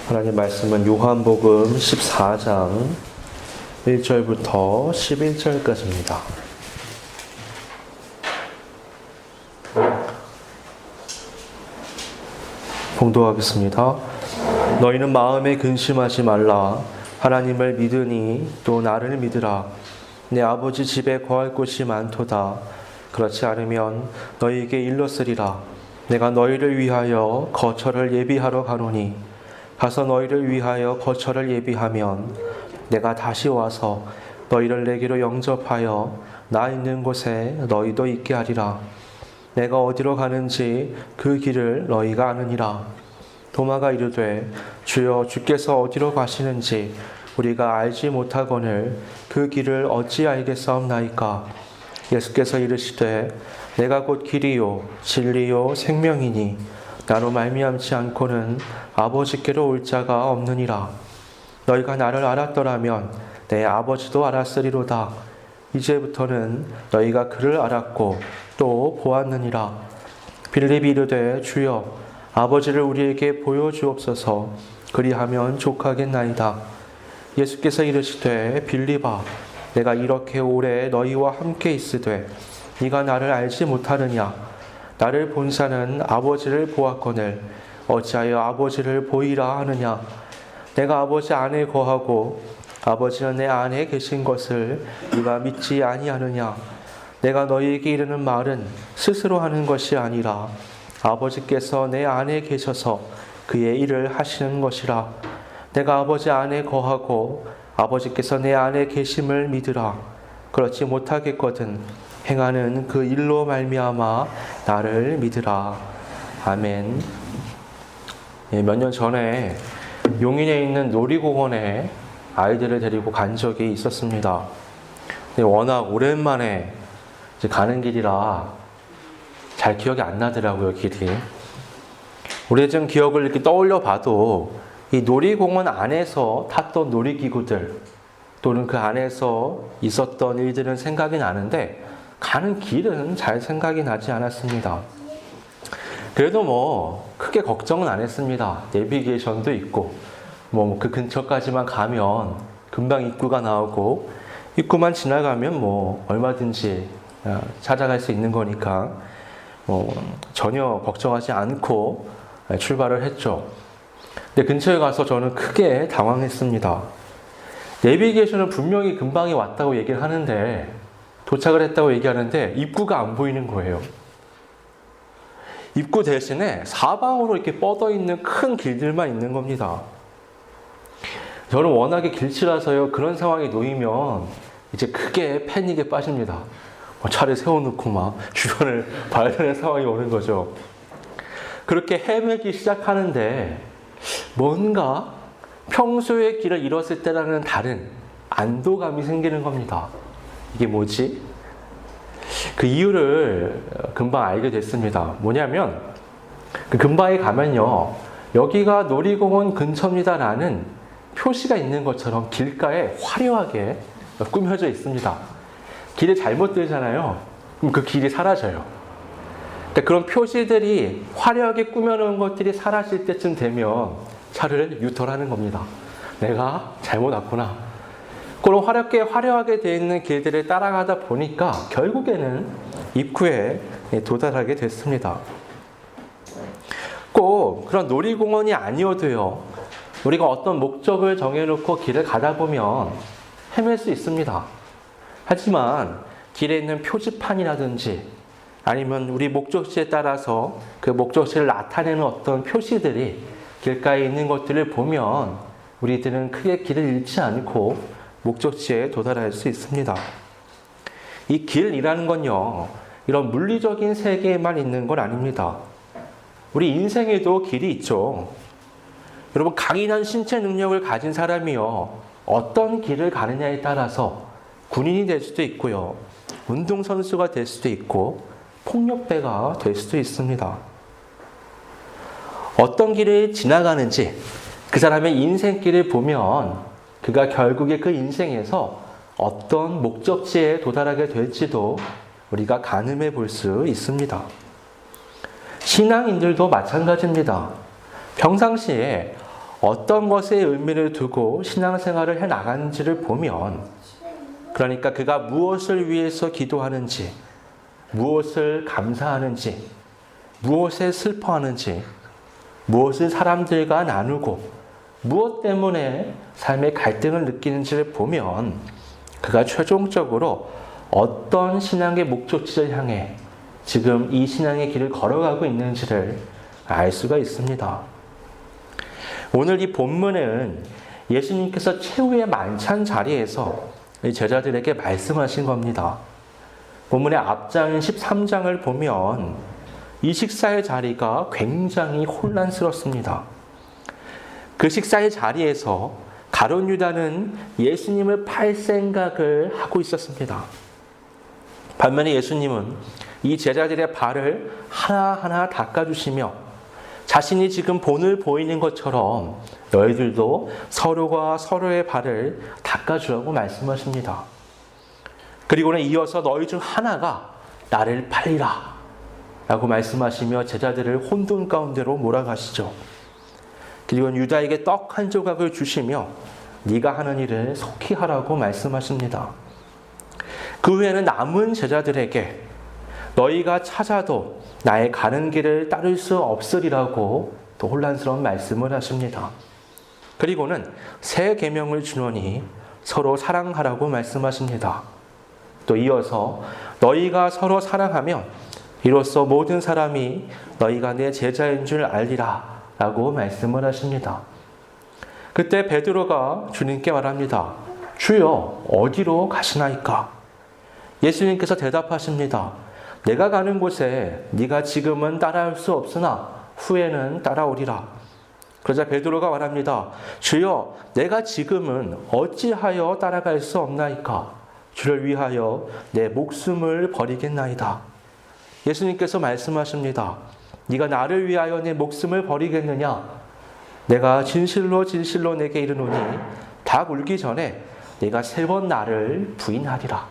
하나님 말씀은 요한복음 14장 1절부터 11절까지입니다. 봉독하겠습니다. 너희는 마음에 근심하지 말라. 하나님을 믿으니 또 나를 믿으라. 내 아버지 집에 거할 곳이 많도다. 그렇지 않으면 너희에게 일렀으리라. 내가 너희를 위하여 거처를 예비하러 가노니 가서 너희를 위하여 거처를 예비하면 내가 다시 와서 너희를 내게로 영접하여 나 있는 곳에 너희도 있게 하리라. 내가 어디로 가는지 그 길을 너희가 아느니라. 도마가 이르되 주여 주께서 어디로 가시는지 우리가 알지 못하거늘 그 길을 어찌 알겠사옵나이까. 예수께서 이르시되 내가 곧 길이요 진리요 생명이니 나로 말미암지 않고는 아버지께로 올 자가 없느니라. 너희가 나를 알았더라면 내 아버지도 알았으리로다. 이제부터는 너희가 그를 알았고 또 보았느니라. 빌립이 이르되 주여 아버지를 우리에게 보여주옵소서. 그리하면 족하겠나이다. 예수께서 이르시되 빌립아 내가 이렇게 오래 너희와 함께 있으되 네가 나를 알지 못하느냐. 나를 본 자는 아버지를 보았거늘 어찌하여 아버지를 보이라 하느냐. 내가 아버지 안에 거하고 아버지는 내 안에 계신 것을 네가 믿지 아니하느냐. 내가 너희에게 이르는 말은 스스로 하는 것이 아니라 아버지께서 내 안에 계셔서 그의 일을 하시는 것이라. 내가 아버지 안에 거하고 아버지께서 내 안에 계심을 믿으라. 그렇지 못하겠거든 행하는 그 일로 말미암아 나를 믿으라. 아멘. 몇 년 전에 용인에 있는 놀이공원에 아이들을 데리고 간 적이 있었습니다. 워낙 오랜만에 가는 길이라 잘 기억이 안 나더라고요, 길이. 오래전 기억을 이렇게 떠올려 봐도 이 놀이공원 안에서 탔던 놀이기구들 또는 그 안에서 있었던 일들은 생각이 나는데 가는 길은 잘 생각이 나지 않았습니다. 그래도 크게 걱정은 안 했습니다. 내비게이션도 있고 그 근처까지만 가면 금방 입구가 나오고 입구만 지나가면 얼마든지 찾아갈 수 있는 거니까 전혀 걱정하지 않고 출발을 했죠. 근데 근처에 가서 저는 크게 당황했습니다. 내비게이션은 분명히 금방에 왔다고 얘기를 하는데 도착을 했다고 얘기하는데 입구가 안 보이는 거예요. 입구 대신에 사방으로 이렇게 뻗어 있는 큰 길들만 있는 겁니다. 저는 워낙에 길치라서요. 그런 상황에 놓이면 이제 크게 패닉에 빠집니다. 차를 세워놓고 주변을 봐야 되는 상황이 오는 거죠. 그렇게 헤매기 시작하는데 뭔가 평소의 길을 잃었을 때랑은 다른 안도감이 생기는 겁니다. 이게 뭐지? 그 이유를 금방 알게 됐습니다. 뭐냐면 그 근방에 가면요. 여기가 놀이공원 근처입니다라는 표시가 있는 것처럼 길가에 화려하게 꾸며져 있습니다. 길을 잘못 들잖아요. 그럼 그 길이 사라져요. 그런 표시들이 화려하게 꾸며놓은 것들이 사라질 때쯤 되면 차를 유턴하는 겁니다. 내가 잘못 왔구나. 그런 화려하게 되어 있는 길들을 따라가다 보니까 결국에는 입구에 도달하게 됐습니다. 꼭 그런 놀이공원이 아니어도요. 우리가 어떤 목적을 정해놓고 길을 가다 보면 헤맬 수 있습니다. 하지만 길에 있는 표지판이라든지 아니면 우리 목적지에 따라서 그 목적지를 나타내는 어떤 표시들이 길가에 있는 것들을 보면 우리들은 크게 길을 잃지 않고 목적지에 도달할 수 있습니다. 이 길이라는 건요, 이런 물리적인 세계에만 있는 건 아닙니다. 우리 인생에도 길이 있죠. 여러분, 강인한 신체 능력을 가진 사람이요, 어떤 길을 가느냐에 따라서 군인이 될 수도 있고요, 운동선수가 될 수도 있고, 폭력배가 될 수도 있습니다. 어떤 길을 지나가는지 그 사람의 인생길을 보면 그가 결국에 그 인생에서 어떤 목적지에 도달하게 될지도 우리가 가늠해 볼 수 있습니다. 신앙인들도 마찬가지입니다. 평상시에 어떤 것에 의미를 두고 신앙생활을 해나가는지를 보면, 그러니까 그가 무엇을 위해서 기도하는지, 무엇을 감사하는지, 무엇에 슬퍼하는지, 무엇을 사람들과 나누고 무엇 때문에 삶의 갈등을 느끼는지를 보면 그가 최종적으로 어떤 신앙의 목적지를 향해 지금 이 신앙의 길을 걸어가고 있는지를 알 수가 있습니다. 오늘 이 본문은 예수님께서 최후의 만찬 자리에서 제자들에게 말씀하신 겁니다. 본문의 앞장인 13장을 보면 이 식사의 자리가 굉장히 혼란스럽습니다. 그 식사의 자리에서 가룟 유다는 예수님을 팔 생각을 하고 있었습니다. 반면에 예수님은 이 제자들의 발을 하나하나 닦아주시며 자신이 지금 본을 보이는 것처럼 너희들도 서로가 서로의 발을 닦아주라고 말씀하십니다. 그리고는 이어서 너희 중 하나가 나를 팔리라 라고 말씀하시며 제자들을 혼돈 가운데로 몰아가시죠. 그리고 유다에게 떡 한 조각을 주시며 네가 하는 일을 속히 하라고 말씀하십니다. 그 후에는 남은 제자들에게 너희가 찾아도 나의 가는 길을 따를 수 없으리라고 또 혼란스러운 말씀을 하십니다. 그리고는 새 계명을 주노니 서로 사랑하라고 말씀하십니다. 또 이어서 너희가 서로 사랑하면 이로써 모든 사람이 너희가 내 제자인 줄 알리라 라고 말씀을 하십니다. 그때 베드로가 주님께 말합니다. 주여, 어디로 가시나이까? 예수님께서 대답하십니다. 내가 가는 곳에 네가 지금은 따라올 수 없으나 후에는 따라오리라. 그러자 베드로가 말합니다. 주여, 내가 지금은 어찌하여 따라갈 수 없나이까? 주를 위하여 내 목숨을 버리겠나이다. 예수님께서 말씀하십니다. 네가 나를 위하여 내 목숨을 버리겠느냐? 내가 진실로 진실로 내게 이르노니 닭 울기 전에 네가 3번 나를 부인하리라.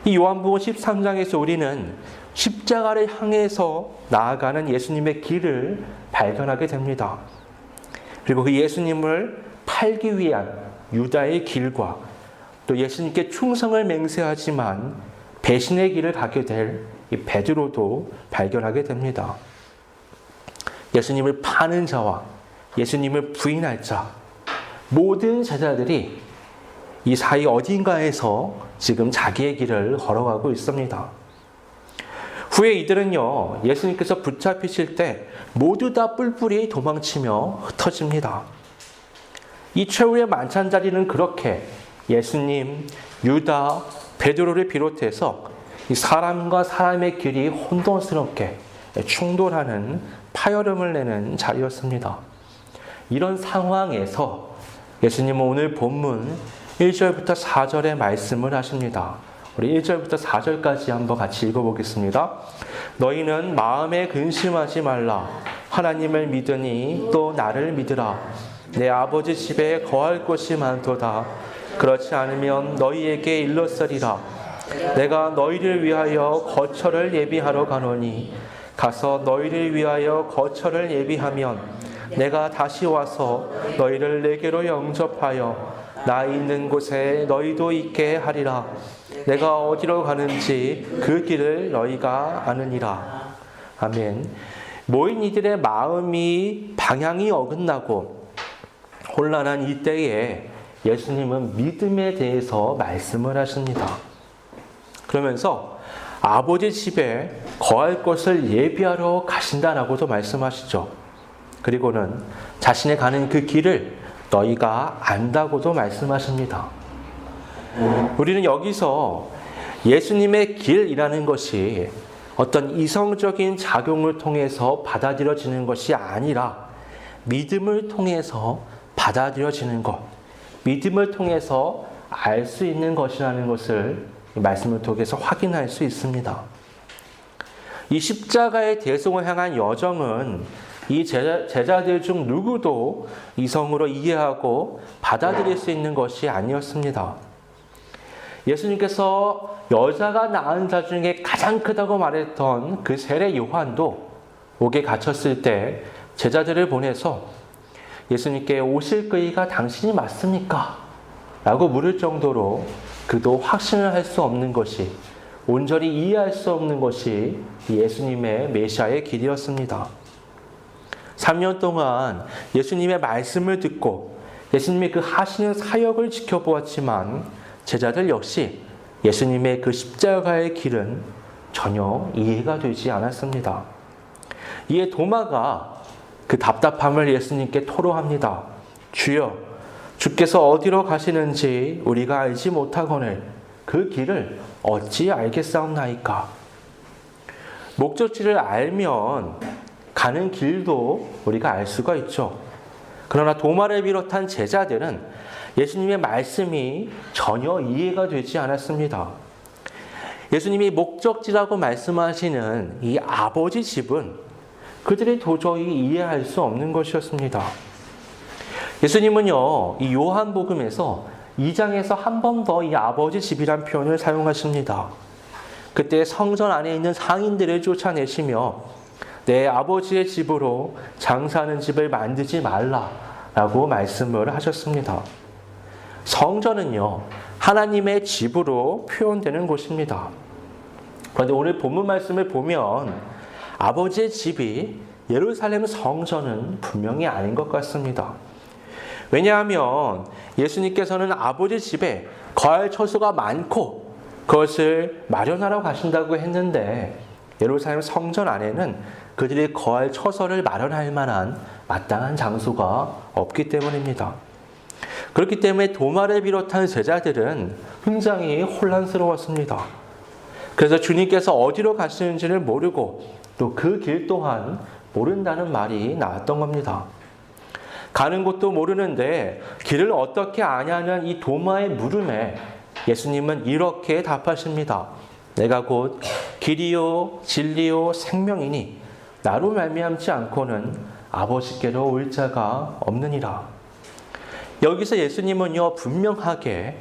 이 요한복음 13장에서 우리는 십자가를 향해서 나아가는 예수님의 길을 발견하게 됩니다. 그리고 그 예수님을 팔기 위한 유다의 길과 또 예수님께 충성을 맹세하지만 배신의 길을 가게 될 이 베드로도 발견하게 됩니다. 예수님을 파는 자와 예수님을 부인할 자, 모든 제자들이 이 사이 어딘가에서 지금 자기의 길을 걸어가고 있습니다. 후에 이들은요, 예수님께서 붙잡히실 때 모두 다 뿔뿔이 도망치며 흩어집니다. 이 최후의 만찬 자리는 그렇게 예수님, 유다, 베드로를 비롯해서 이 사람과 사람의 길이 혼돈스럽게 충돌하는 파열음을 내는 자리였습니다. 이런 상황에서 예수님은 오늘 본문 1절부터 4절의 말씀을 하십니다. 우리 1절부터 4절까지 한번 같이 읽어보겠습니다. 너희는 마음에 근심하지 말라. 하나님을 믿으니 또 나를 믿으라. 내 아버지 집에 거할 곳이 많도다. 그렇지 않으면 너희에게 일렀으리라. 내가 너희를 위하여 거처를 예비하러 가노니 가서 너희를 위하여 거처를 예비하면 내가 다시 와서 너희를 내게로 영접하여 나 있는 곳에 너희도 있게 하리라. 내가 어디로 가는지 그 길을 너희가 아느니라. 아멘. 모인 이들의 마음이 방향이 어긋나고 혼란한 이때에 예수님은 믿음에 대해서 말씀을 하십니다. 그러면서 아버지 집에 거할 것을 예비하러 가신다라고도 말씀하시죠. 그리고는 자신의 가는 그 길을 너희가 안다고도 말씀하십니다. 우리는 여기서 예수님의 길이라는 것이 어떤 이성적인 작용을 통해서 받아들여지는 것이 아니라 믿음을 통해서 받아들여지는 것, 믿음을 통해서 알 수 있는 것이라는 것을 이 말씀을 통해서 확인할 수 있습니다. 이 십자가의 대속을 향한 여정은 이 제자들 중 누구도 이성으로 이해하고 받아들일 수 있는 것이 아니었습니다. 예수님께서 여자가 낳은 자 중에 가장 크다고 말했던 그 세례 요한도 옥에 갇혔을 때 제자들을 보내서 예수님께 오실 그이가 당신이 맞습니까? 라고 물을 정도로 그도 확신을 할 수 없는 것이, 온전히 이해할 수 없는 것이 예수님의 메시아의 길이었습니다. 3년 동안 예수님의 말씀을 듣고 예수님의 그 하시는 사역을 지켜보았지만 제자들 역시 예수님의 그 십자가의 길은 전혀 이해가 되지 않았습니다. 이에 도마가 그 답답함을 예수님께 토로합니다. 주여, 주께서 어디로 가시는지 우리가 알지 못하거늘 그 길을 어찌 알겠사옵나이까? 목적지를 알면 가는 길도 우리가 알 수가 있죠. 그러나 도마를 비롯한 제자들은 예수님의 말씀이 전혀 이해가 되지 않았습니다. 예수님이 목적지라고 말씀하시는 이 아버지 집은 그들이 도저히 이해할 수 없는 것이었습니다. 예수님은요, 이 요한복음에서 2장에서 한 번 더 이 아버지 집이란 표현을 사용하십니다. 그때 성전 안에 있는 상인들을 쫓아내시며 내 아버지의 집으로 장사하는 집을 만들지 말라라고 말씀을 하셨습니다. 성전은요, 하나님의 집으로 표현되는 곳입니다. 그런데 오늘 본문 말씀을 보면 아버지의 집이 예루살렘 성전은 분명히 아닌 것 같습니다. 왜냐하면 예수님께서는 아버지 집에 거할 처소가 많고 그것을 마련하러 가신다고 했는데 예루살렘 성전 안에는 그들이 거할 처소를 마련할 만한 마땅한 장소가 없기 때문입니다. 그렇기 때문에 도마를 비롯한 제자들은 굉장히 혼란스러웠습니다. 그래서 주님께서 어디로 가시는지를 모르고 또 그 길 또한 모른다는 말이 나왔던 겁니다. 가는 곳도 모르는데 길을 어떻게 아냐는 이 도마의 물음에 예수님은 이렇게 답하십니다. 내가 곧 길이요 진리요 생명이니 나로 말미암지 않고는 아버지께로 올 자가 없느니라. 여기서 예수님은요, 분명하게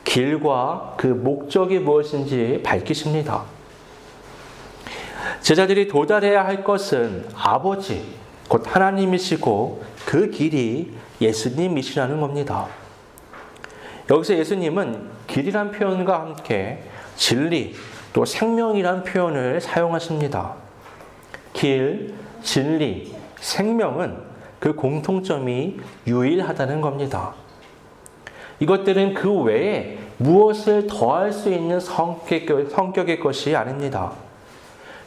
길과 그 목적이 무엇인지 밝히십니다. 제자들이 도달해야 할 것은 아버지, 곧 하나님이시고 그 길이 예수님이시라는 겁니다. 여기서 예수님은 길이란 표현과 함께 진리, 또 생명이란 표현을 사용하십니다. 길, 진리, 생명은 그 공통점이 유일하다는 겁니다. 이것들은 그 외에 무엇을 더할 수 있는 성격의 것이 아닙니다.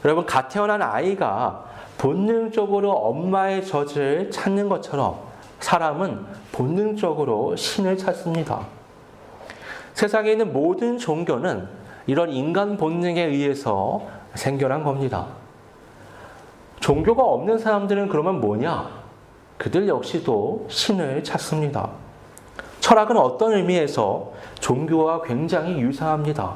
여러분, 갓 태어난 아이가 본능적으로 엄마의 젖을 찾는 것처럼 사람은 본능적으로 신을 찾습니다. 세상에 있는 모든 종교는 이런 인간 본능에 의해서 생겨난 겁니다. 종교가 없는 사람들은 그러면 뭐냐? 그들 역시도 신을 찾습니다. 철학은 어떤 의미에서 종교와 굉장히 유사합니다.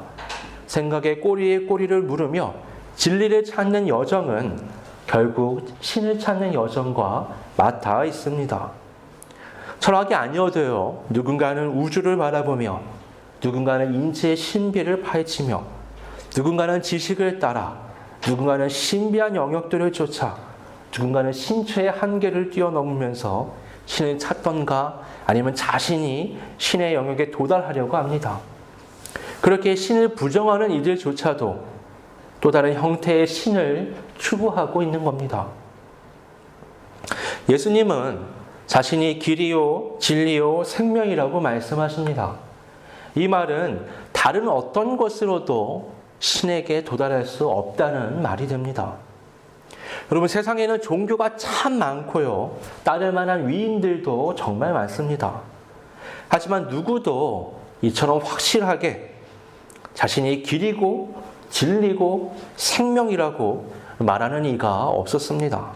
생각의 꼬리에 꼬리를 물으며 진리를 찾는 여정은 결국 신을 찾는 여정과 맞닿아 있습니다. 철학이 아니어도요, 누군가는 우주를 바라보며 누군가는 인체의 신비를 파헤치며 누군가는 지식을 따라 누군가는 신비한 영역들을 쫓아 누군가는 신체의 한계를 뛰어넘으면서 신을 찾던가 아니면 자신이 신의 영역에 도달하려고 합니다. 그렇게 신을 부정하는 이들조차도 또 다른 형태의 신을 추구하고 있는 겁니다. 예수님은 자신이 길이요, 진리요, 생명이라고 말씀하십니다. 이 말은 다른 어떤 것으로도 신에게 도달할 수 없다는 말이 됩니다. 여러분, 세상에는 종교가 참 많고요. 따를 만한 위인들도 정말 많습니다. 하지만 누구도 이처럼 확실하게 자신이 길이고 진리고 생명이라고 말하는 이가 없었습니다.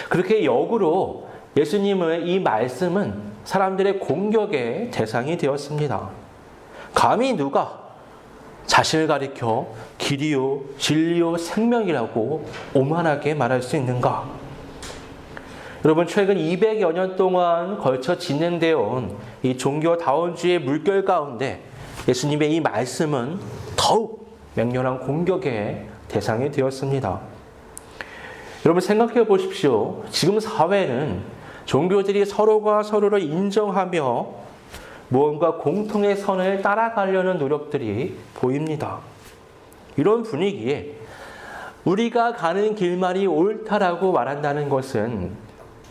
그렇게 역으로 예수님의 이 말씀은 사람들의 공격의 대상이 되었습니다. 감히 누가 자신을 가리켜 길이요, 진리요, 생명이라고 오만하게 말할 수 있는가? 여러분, 최근 200여 년 동안 걸쳐 진행되어 온 이 종교다원주의 물결 가운데 예수님의 이 말씀은 더욱 맹렬한 공격의 대상이 되었습니다. 여러분, 생각해 보십시오. 지금 사회는 종교들이 서로가 서로를 인정하며 무언가 공통의 선을 따라가려는 노력들이 보입니다. 이런 분위기에 우리가 가는 길만이 옳다라고 말한다는 것은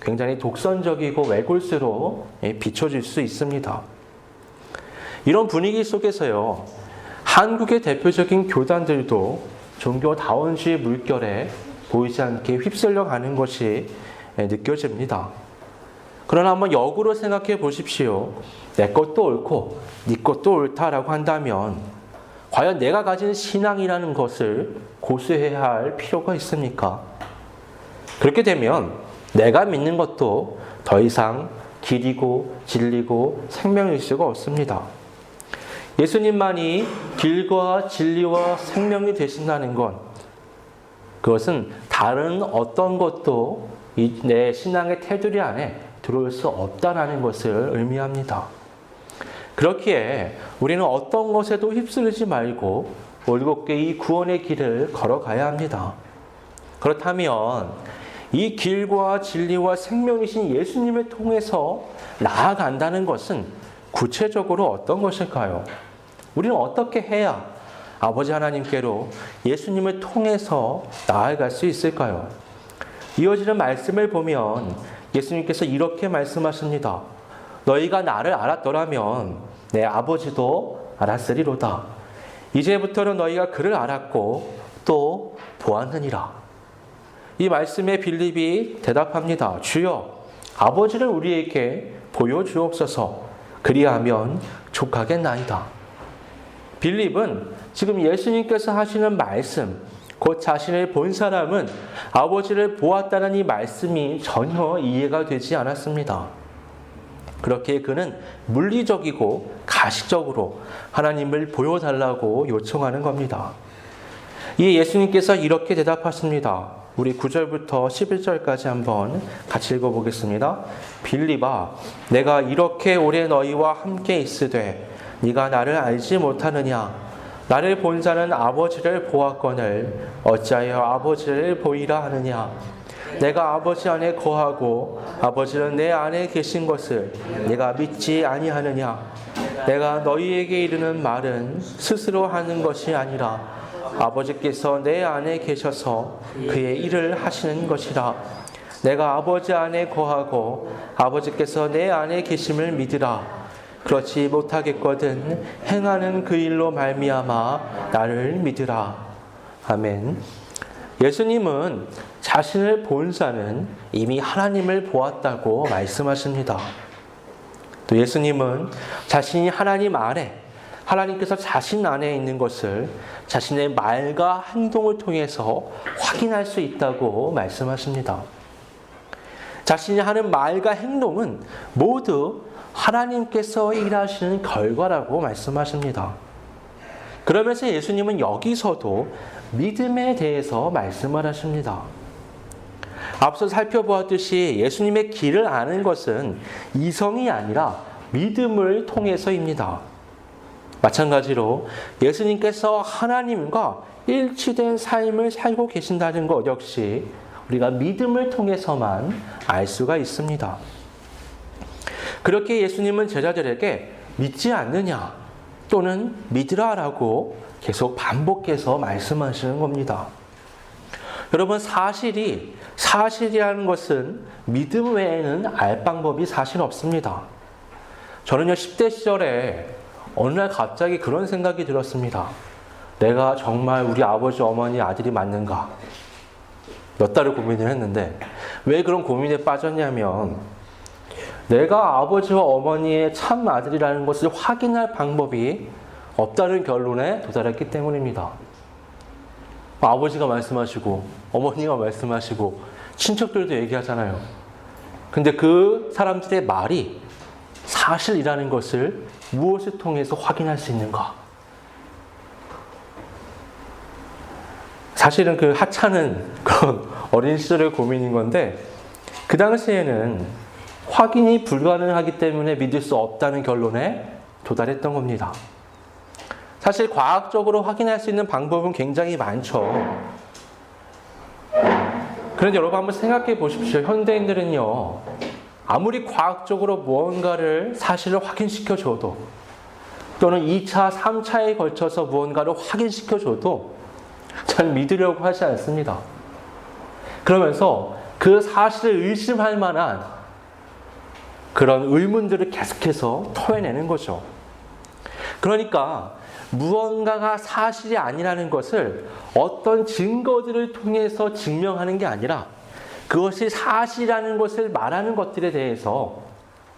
굉장히 독선적이고 왜골수로 비춰질 수 있습니다. 이런 분위기 속에서요, 한국의 대표적인 교단들도 종교다원주의 물결에 보이지 않게 휩쓸려 가는 것이 느껴집니다. 그러나 한번 역으로 생각해 보십시오. 내 것도 옳고 네 것도 옳다라고 한다면 과연 내가 가진 신앙이라는 것을 고수해야 할 필요가 있습니까? 그렇게 되면 내가 믿는 것도 더 이상 길이고 진리고 생명일 수가 없습니다. 예수님만이 길과 진리와 생명이 되신다는 것, 그것은 다른 어떤 것도 내 신앙의 테두리 안에 들어올 수 없다는 것을 의미합니다. 그렇기에 우리는 어떤 것에도 휩쓸리지 말고 올곧게 이 구원의 길을 걸어가야 합니다. 그렇다면 이 길과 진리와 생명이신 예수님을 통해서 나아간다는 것은 구체적으로 어떤 것일까요? 우리는 어떻게 해야 아버지 하나님께로 예수님을 통해서 나아갈 수 있을까요? 이어지는 말씀을 보면 예수님께서 이렇게 말씀하십니다. 너희가 나를 알았더라면 내 아버지도 알았으리로다. 이제부터는 너희가 그를 알았고 또 보았느니라. 이 말씀에 빌립이 대답합니다. 주여, 아버지를 우리에게 보여주옵소서. 그리하면 족하겠나이다. 빌립은 지금 예수님께서 하시는 말씀, 곧 자신을 본 사람은 아버지를 보았다는 이 말씀이 전혀 이해가 되지 않았습니다. 그렇게 그는 물리적이고 가시적으로 하나님을 보여달라고 요청하는 겁니다. 이 예수님께서 이렇게 대답하십니다. 우리 9절부터 11절까지 한번 같이 읽어보겠습니다. 빌립아, 내가 이렇게 오래 너희와 함께 있으되 네가 나를 알지 못하느냐? 나를 본 자는 아버지를 보았거늘 어찌하여 아버지를 보이라 하느냐? 내가 아버지 안에 거하고 아버지는 내 안에 계신 것을 네가 믿지 아니하느냐? 내가 너희에게 이르는 말은 스스로 하는 것이 아니라 아버지께서 내 안에 계셔서 그의 일을 하시는 것이라. 내가 아버지 안에 거하고 아버지께서 내 안에 계심을 믿으라. 그렇지 못하겠거든 행하는 그 일로 말미암아 나를 믿으라. 아멘. 예수님은 자신을 본 자는 이미 하나님을 보았다고 말씀하십니다. 또 예수님은 자신이 하나님 안에, 하나님께서 자신 안에 있는 것을 자신의 말과 행동을 통해서 확인할 수 있다고 말씀하십니다. 자신이 하는 말과 행동은 모두 하나님께서 일하시는 결과라고 말씀하십니다. 그러면서 예수님은 여기서도 믿음에 대해서 말씀을 하십니다. 앞서 살펴보았듯이 예수님의 길을 아는 것은 이성이 아니라 믿음을 통해서입니다. 마찬가지로 예수님께서 하나님과 일치된 삶을 살고 계신다는 것 역시 우리가 믿음을 통해서만 알 수가 있습니다. 그렇게 예수님은 제자들에게 믿지 않느냐 또는 믿으라라고 계속 반복해서 말씀하시는 겁니다. 여러분, 사실이라는 것은 믿음 외에는 알 방법이 사실 없습니다. 저는요, 10대 시절에 어느 날 갑자기 그런 생각이 들었습니다. 내가 정말 우리 아버지 어머니 아들이 맞는가? 몇 달을 고민을 했는데 왜 그런 고민에 빠졌냐면 내가 아버지와 어머니의 참 아들이라는 것을 확인할 방법이 없다는 결론에 도달했기 때문입니다. 아버지가 말씀하시고 어머니가 말씀하시고 친척들도 얘기하잖아요. 근데 그 사람들의 말이 사실이라는 것을 무엇을 통해서 확인할 수 있는가? 사실은 그 하찮은 그런 어린 시절의 고민인 건데 그 당시에는 확인이 불가능하기 때문에 믿을 수 없다는 결론에 도달했던 겁니다. 사실 과학적으로 확인할 수 있는 방법은 굉장히 많죠. 그런데 여러분 한번 생각해 보십시오. 현대인들은요, 아무리 과학적으로 무언가를 사실을 확인시켜줘도 또는 2차, 3차에 걸쳐서 무언가를 확인시켜줘도 잘 믿으려고 하지 않습니다. 그러면서 그 사실을 의심할 만한 그런 의문들을 계속해서 토해내는 거죠. 그러니까 무언가가 사실이 아니라는 것을 어떤 증거들을 통해서 증명하는 게 아니라 그것이 사실이라는 것을 말하는 것들에 대해서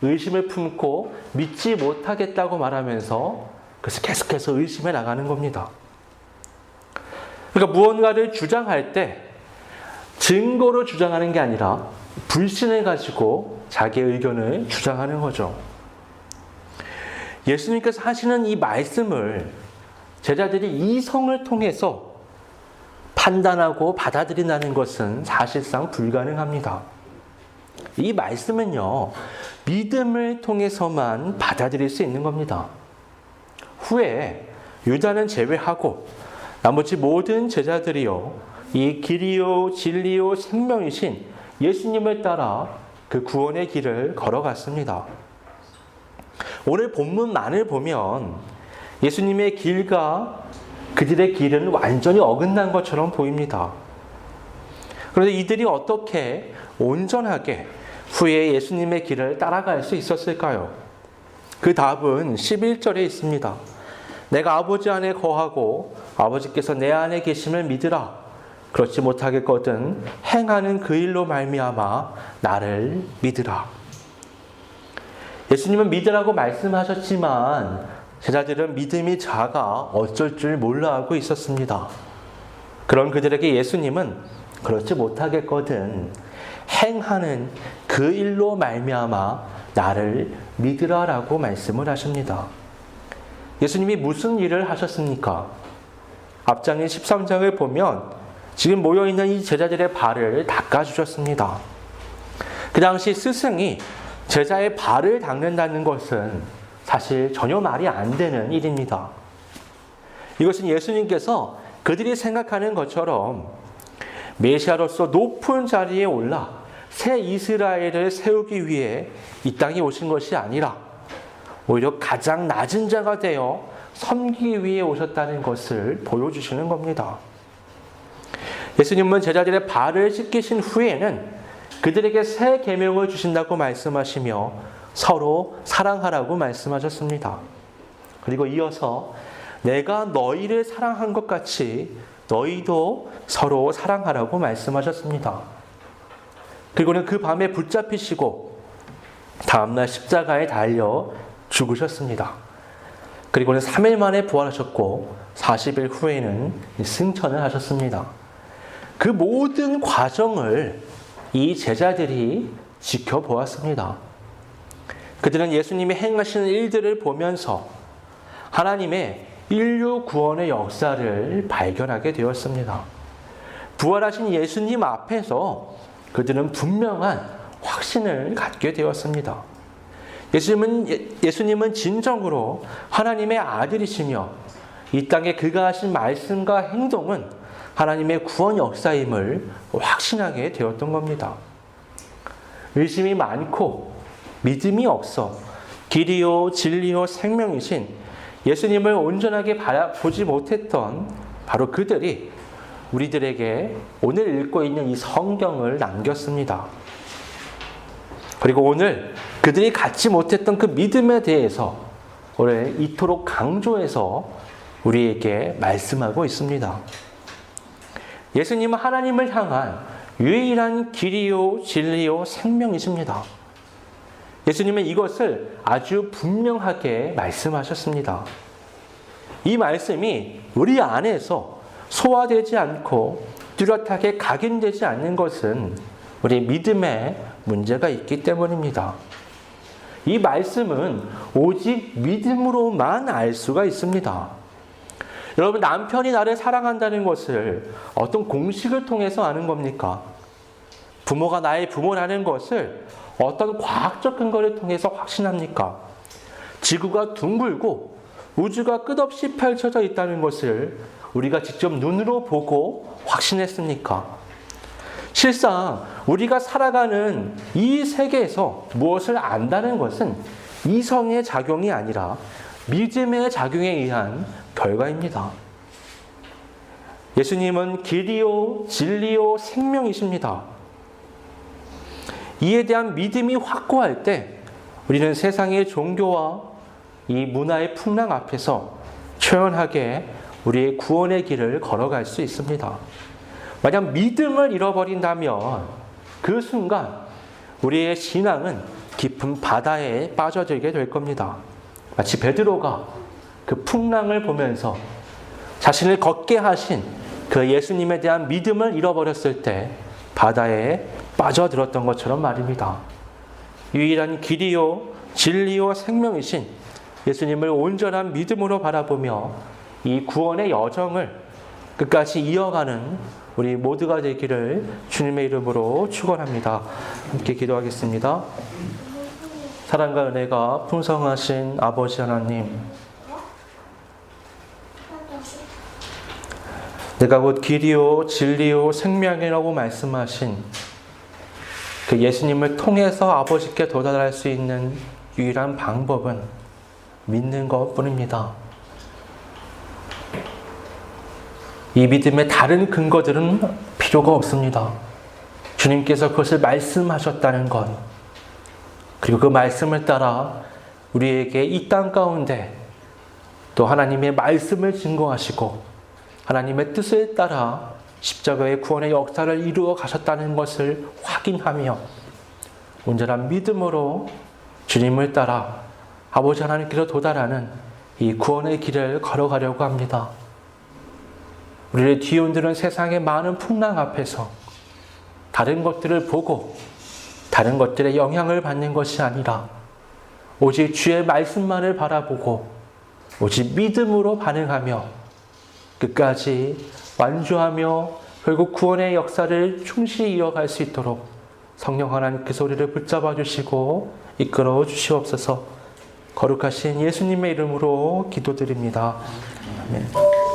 의심을 품고 믿지 못하겠다고 말하면서 그래서 계속해서 의심해 나가는 겁니다. 그러니까 무언가를 주장할 때 증거로 주장하는 게 아니라 불신을 가지고 자기의 의견을 주장하는 거죠. 예수님께서 하시는 이 말씀을 제자들이 이성을 통해서 판단하고 받아들인다는 것은 사실상 불가능합니다. 이 말씀은요, 믿음을 통해서만 받아들일 수 있는 겁니다. 후에 유다는 제외하고 나머지 모든 제자들이요, 이 길이요 진리요 생명이신 예수님을 따라 그 구원의 길을 걸어갔습니다. 오늘 본문만을 보면 예수님의 길과 그들의 길은 완전히 어긋난 것처럼 보입니다. 그런데 이들이 어떻게 온전하게 후에 예수님의 길을 따라갈 수 있었을까요? 그 답은 11절에 있습니다. 내가 아버지 안에 거하고 아버지께서 내 안에 계심을 믿으라. 그렇지 못하겠거든 행하는 그 일로 말미암아 나를 믿으라. 예수님은 믿으라고 말씀하셨지만 제자들은 믿음이 작아 어쩔 줄 몰라 하고 있었습니다. 그런 그들에게 예수님은 그렇지 못하겠거든 행하는 그 일로 말미암아 나를 믿으라라고 말씀을 하십니다. 예수님이 무슨 일을 하셨습니까? 앞장인 13장을 보면 지금 모여있는 이 제자들의 발을 닦아주셨습니다. 그 당시 스승이 제자의 발을 닦는다는 것은 사실 전혀 말이 안 되는 일입니다. 이것은 예수님께서 그들이 생각하는 것처럼 메시아로서 높은 자리에 올라 새 이스라엘을 세우기 위해 이 땅에 오신 것이 아니라 오히려 가장 낮은 자가 되어 섬기기 위해 오셨다는 것을 보여주시는 겁니다. 예수님은 제자들의 발을 씻기신 후에는 그들에게 새 계명을 주신다고 말씀하시며 서로 사랑하라고 말씀하셨습니다. 그리고 이어서 내가 너희를 사랑한 것 같이 너희도 서로 사랑하라고 말씀하셨습니다. 그리고는 그 밤에 붙잡히시고 다음날 십자가에 달려 죽으셨습니다. 그리고는 3일 만에 부활하셨고 40일 후에는 승천을 하셨습니다. 그 모든 과정을 이 제자들이 지켜보았습니다. 그들은 예수님이 행하시는 일들을 보면서 하나님의 인류 구원의 역사를 발견하게 되었습니다. 부활하신 예수님 앞에서 그들은 분명한 확신을 갖게 되었습니다. 예수님은 진정으로 하나님의 아들이시며 이 땅에 그가 하신 말씀과 행동은 하나님의 구원 역사임을 확신하게 되었던 겁니다. 의심이 많고 믿음이 없어 길이요 진리요 생명이신 예수님을 온전하게 보지 못했던 바로 그들이 우리들에게 오늘 읽고 있는 이 성경을 남겼습니다. 그리고 오늘 그들이 갖지 못했던 그 믿음에 대해서 오늘 이토록 강조해서 우리에게 말씀하고 있습니다. 예수님은 하나님을 향한 유일한 길이요 진리요 생명이십니다. 예수님은 이것을 아주 분명하게 말씀하셨습니다. 이 말씀이 우리 안에서 소화되지 않고 뚜렷하게 각인되지 않는 것은 우리 믿음에 문제가 있기 때문입니다. 이 말씀은 오직 믿음으로만 알 수가 있습니다. 여러분, 남편이 나를 사랑한다는 것을 어떤 공식을 통해서 아는 겁니까? 부모가 나의 부모라는 것을 어떤 과학적 근거를 통해서 확신합니까? 지구가 둥글고 우주가 끝없이 펼쳐져 있다는 것을 우리가 직접 눈으로 보고 확신했습니까? 실상 우리가 살아가는 이 세계에서 무엇을 안다는 것은 이성의 작용이 아니라 믿음의 작용에 의한 결과입니다. 예수님은 길이요, 진리요, 생명이십니다. 이에 대한 믿음이 확고할 때 우리는 세상의 종교와 이 문화의 풍랑 앞에서 초연하게 우리의 구원의 길을 걸어갈 수 있습니다. 만약 믿음을 잃어버린다면 그 순간 우리의 신앙은 깊은 바다에 빠져들게 될 겁니다. 마치 베드로가 그 풍랑을 보면서 자신을 걷게 하신 그 예수님에 대한 믿음을 잃어버렸을 때 바다에 빠져들었던 것처럼 말입니다. 유일한 길이요, 진리요, 생명이신 예수님을 온전한 믿음으로 바라보며 이 구원의 여정을 끝까지 이어가는 우리 모두가 되기를 주님의 이름으로 축원합니다. 함께 기도하겠습니다. 사랑과 은혜가 풍성하신 아버지 하나님, 내가 곧 길이요, 진리요, 생명이라고 말씀하신 그 예수님을 통해서 아버지께 도달할 수 있는 유일한 방법은 믿는 것뿐입니다. 이 믿음의 다른 근거들은 필요가 없습니다. 주님께서 그것을 말씀하셨다는 것, 그리고 그 말씀을 따라 우리에게 이 땅 가운데 또 하나님의 말씀을 증거하시고 하나님의 뜻을 따라 십자가의 구원의 역사를 이루어 가셨다는 것을 확인하며 온전한 믿음으로 주님을 따라 아버지 하나님께로 도달하는 이 구원의 길을 걸어가려고 합니다. 우리를 뒤흔드는 세상의 많은 풍랑 앞에서 다른 것들을 보고 다른 것들의 영향을 받는 것이 아니라 오직 주의 말씀만을 바라보고 오직 믿음으로 반응하며 끝까지 완주하며 결국 구원의 역사를 충실히 이어갈 수 있도록 성령 하나님께서 우리를 붙잡아 주시고 이끌어 주시옵소서. 거룩하신 예수님의 이름으로 기도드립니다. 아멘.